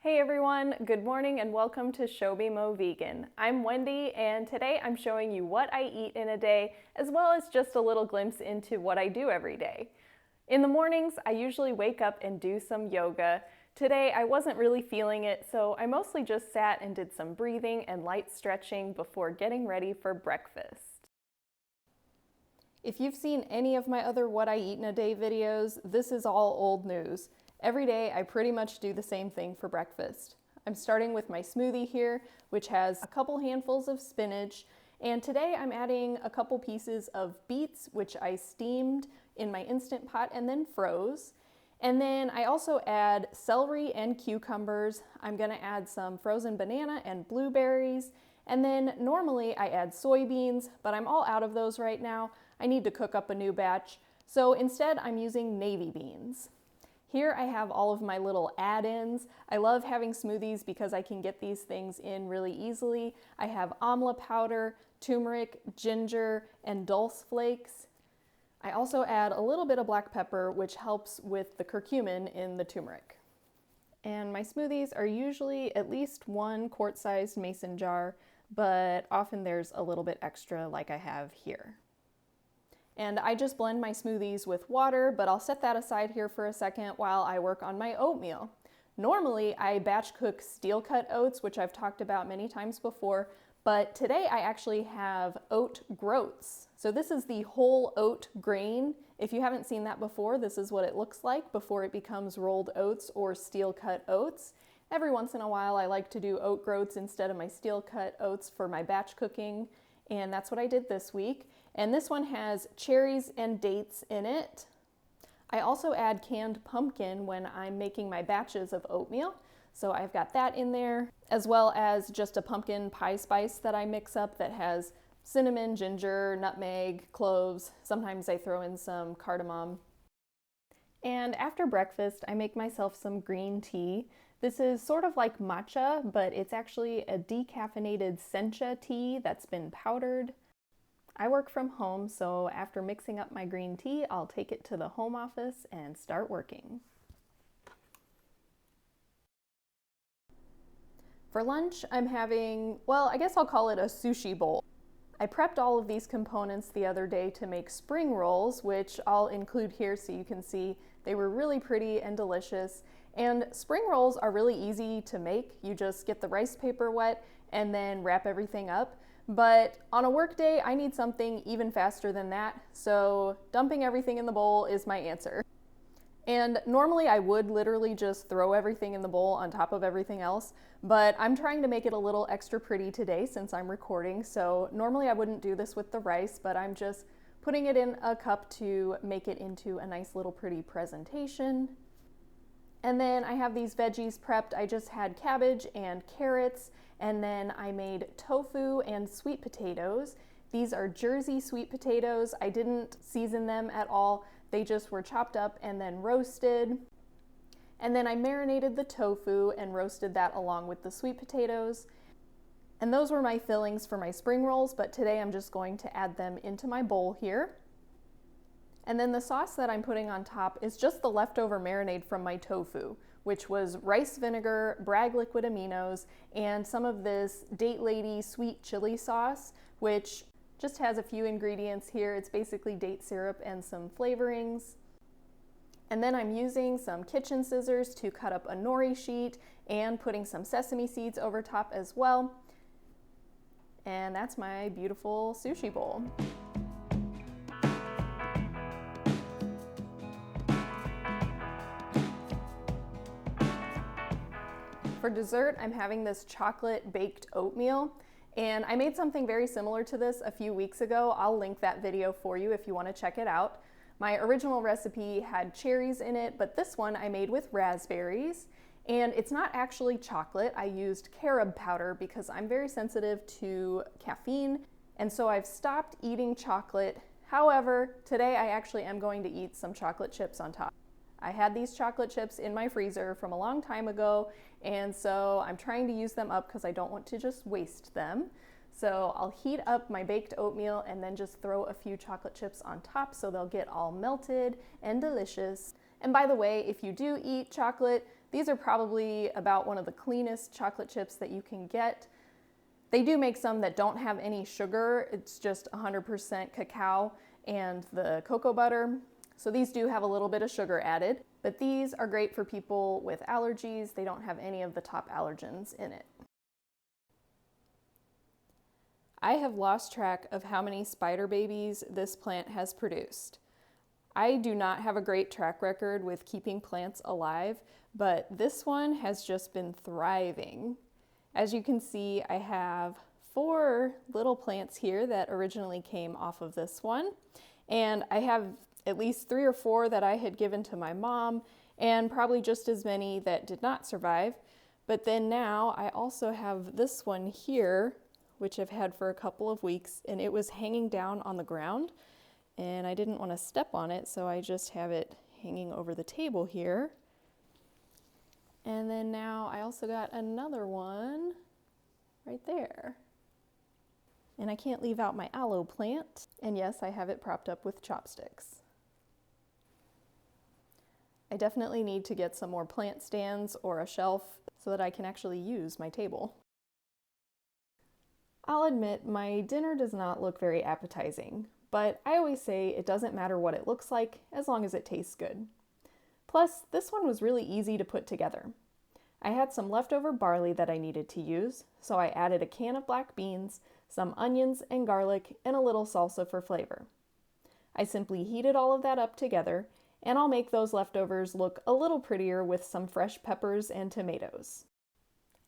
Hey everyone, good morning and welcome to Show Me Mo Vegan. I'm Wendy and today I'm showing you what I eat in a day as well as just a little glimpse into what I do every day. In the mornings, I usually wake up and do some yoga. Today I wasn't really feeling it, so I mostly just sat and did some breathing and light stretching before getting ready for breakfast. If you've seen any of my other What I Eat in a Day videos, this is all old news. Every day I pretty much do the same thing for breakfast. I'm starting with my smoothie here, which has a couple handfuls of spinach, and today I'm adding a couple pieces of beets, which I steamed in my Instant Pot and then froze. And then I also add celery and cucumbers. I'm gonna add some frozen banana and blueberries. And then normally I add soybeans, but I'm all out of those right now. I need to cook up a new batch. So instead I'm using navy beans. Here I have all of my little add-ins. I love having smoothies because I can get these things in really easily. I have amla powder, turmeric, ginger, and dulse flakes. I also add a little bit of black pepper, which helps with the curcumin in the turmeric. And my smoothies are usually at least one quart-sized mason jar, but often there's a little bit extra like I have here. And I just blend my smoothies with water, but I'll set that aside here for a second while I work on my oatmeal. Normally, I batch cook steel cut oats, which I've talked about many times before, but today I actually have oat groats. So this is the whole oat grain. If you haven't seen that before, this is what it looks like before it becomes rolled oats or steel cut oats. Every once in a while, I like to do oat groats instead of my steel cut oats for my batch cooking, and that's what I did this week. And this one has cherries and dates in it. I also add canned pumpkin when I'm making my batches of oatmeal. So I've got that in there, as well as just a pumpkin pie spice that I mix up that has cinnamon, ginger, nutmeg, cloves. Sometimes I throw in some cardamom. And after breakfast, I make myself some green tea. This is sort of like matcha, but it's actually a decaffeinated sencha tea that's been powdered. I work from home, so after mixing up my green tea, I'll take it to the home office and start working. For lunch, I'm having, well, I guess I'll call it a sushi bowl. I prepped all of these components the other day to make spring rolls, which I'll include here so you can see they were really pretty and delicious. And spring rolls are really easy to make. You just get the rice paper wet and then wrap everything up. But on a work day, I need something even faster than that, so dumping everything in the bowl is my answer. And normally I would literally just throw everything in the bowl on top of everything else, but I'm trying to make it a little extra pretty today since I'm recording, so normally I wouldn't do this with the rice, but I'm just putting it in a cup to make it into a nice little pretty presentation. And then I have these veggies prepped. I just had cabbage and carrots, and then I made tofu and sweet potatoes. These are Jersey sweet potatoes. I didn't season them at all. They just were chopped up and then roasted. And then I marinated the tofu and roasted that along with the sweet potatoes. And those were my fillings for my spring rolls, but today I'm just going to add them into my bowl here. And then the sauce that I'm putting on top is just the leftover marinade from my tofu, which was rice vinegar, Bragg liquid aminos, and some of this Date Lady sweet chili sauce, which just has a few ingredients here. It's basically date syrup and some flavorings. And then I'm using some kitchen scissors to cut up a nori sheet and putting some sesame seeds over top as well. And that's my beautiful sushi bowl. For dessert, I'm having this chocolate baked oatmeal, and I made something very similar to this a few weeks ago. I'll link that video for you if you want to check it out. My original recipe had cherries in it, but this one I made with raspberries, and it's not actually chocolate. I used carob powder because I'm very sensitive to caffeine, and so I've stopped eating chocolate. However, today I actually am going to eat some chocolate chips on top. I had these chocolate chips in my freezer from a long time ago, and so I'm trying to use them up because I don't want to just waste them. So I'll heat up my baked oatmeal and then just throw a few chocolate chips on top so they'll get all melted and delicious. And by the way, if you do eat chocolate, These are probably about one of the cleanest chocolate chips that you can get. They do make some that don't have any sugar. It's just 100% cacao and the cocoa butter. So these do have a little bit of sugar added, but these are great for people with allergies. They don't have any of the top allergens in it. I have lost track of how many spider babies this plant has produced. I do not have a great track record with keeping plants alive, but this one has just been thriving. As you can see, I have 4 little plants here that originally came off of this one, and I have at least 3 or 4 that I had given to my mom, and probably just as many that did not survive. But then now I also have this one here, which I've had for a couple of weeks, and it was hanging down on the ground, and I didn't want to step on it, so I just have it hanging over the table here. And then now I also got another one right there. And I can't leave out my aloe plant. And yes, I have it propped up with chopsticks. I definitely need to get some more plant stands or a shelf so that I can actually use my table. I'll admit my dinner does not look very appetizing, but I always say it doesn't matter what it looks like as long as it tastes good. Plus, this one was really easy to put together. I had some leftover barley that I needed to use, so I added a can of black beans, some onions and garlic, and a little salsa for flavor. I simply heated all of that up together, and I'll make those leftovers look a little prettier with some fresh peppers and tomatoes.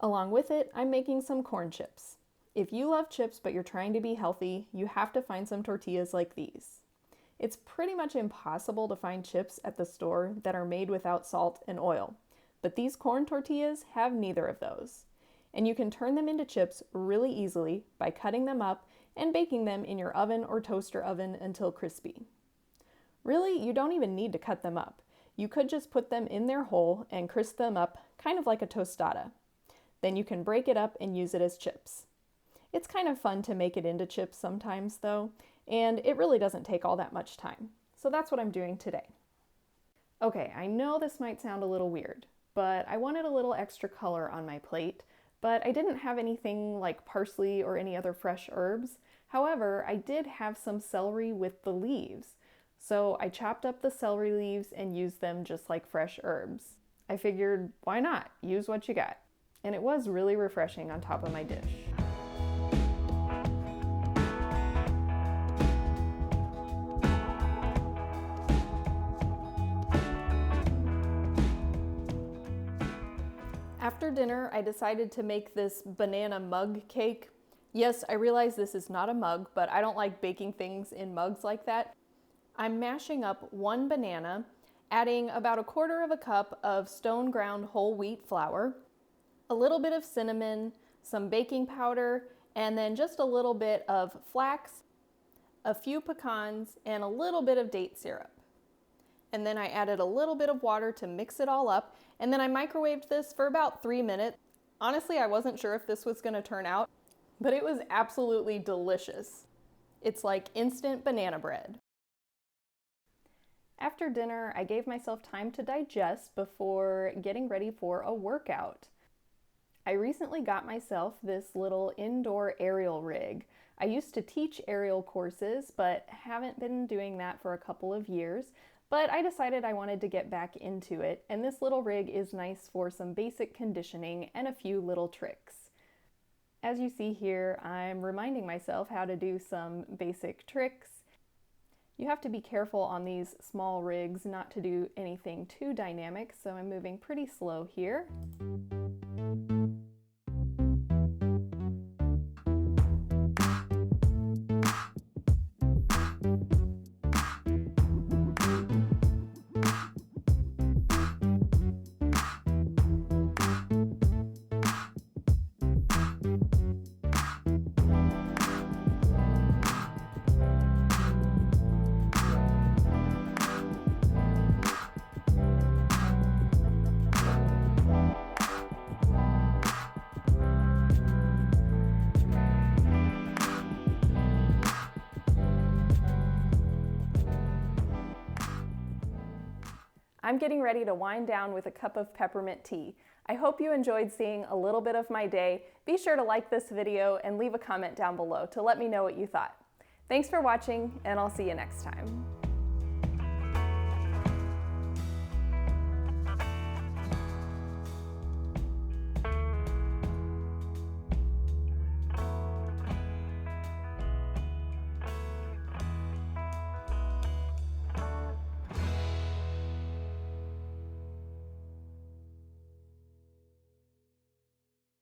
Along with it, I'm making some corn chips. If you love chips but you're trying to be healthy, you have to find some tortillas like these. It's pretty much impossible to find chips at the store that are made without salt and oil, but these corn tortillas have neither of those. And you can turn them into chips really easily by cutting them up and baking them in your oven or toaster oven until crispy. Really, you don't even need to cut them up. You could just put them in their whole and crisp them up, kind of like a tostada. Then you can break it up and use it as chips. It's kind of fun to make it into chips sometimes though, and it really doesn't take all that much time. So that's what I'm doing today. Okay, I know this might sound a little weird, but I wanted a little extra color on my plate, but I didn't have anything like parsley or any other fresh herbs. However, I did have some celery with the leaves. So I chopped up the celery leaves and used them just like fresh herbs. I figured, why not? Use what you got. And it was really refreshing on top of my dish. After dinner, I decided to make this banana mug cake. Yes, I realize this is not a mug, but I don't like baking things in mugs like that. I'm mashing up 1 banana, adding about 1/4 cup of stone ground whole wheat flour, a little bit of cinnamon, some baking powder, and then just a little bit of flax, a few pecans, and a little bit of date syrup. And then I added a little bit of water to mix it all up, and then I microwaved this for about 3 minutes. Honestly, I wasn't sure if this was going to turn out, but it was absolutely delicious. It's like instant banana bread. After dinner, I gave myself time to digest before getting ready for a workout. I recently got myself this little indoor aerial rig. I used to teach aerial courses, but haven't been doing that for a couple of years. But I decided I wanted to get back into it, and this little rig is nice for some basic conditioning and a few little tricks. As you see here, I'm reminding myself how to do some basic tricks. You have to be careful on these small rigs not to do anything too dynamic, so I'm moving pretty slow here. I'm getting ready to wind down with a cup of peppermint tea. I hope you enjoyed seeing a little bit of my day. Be sure to like this video and leave a comment down below to let me know what you thought. Thanks for watching, and I'll see you next time.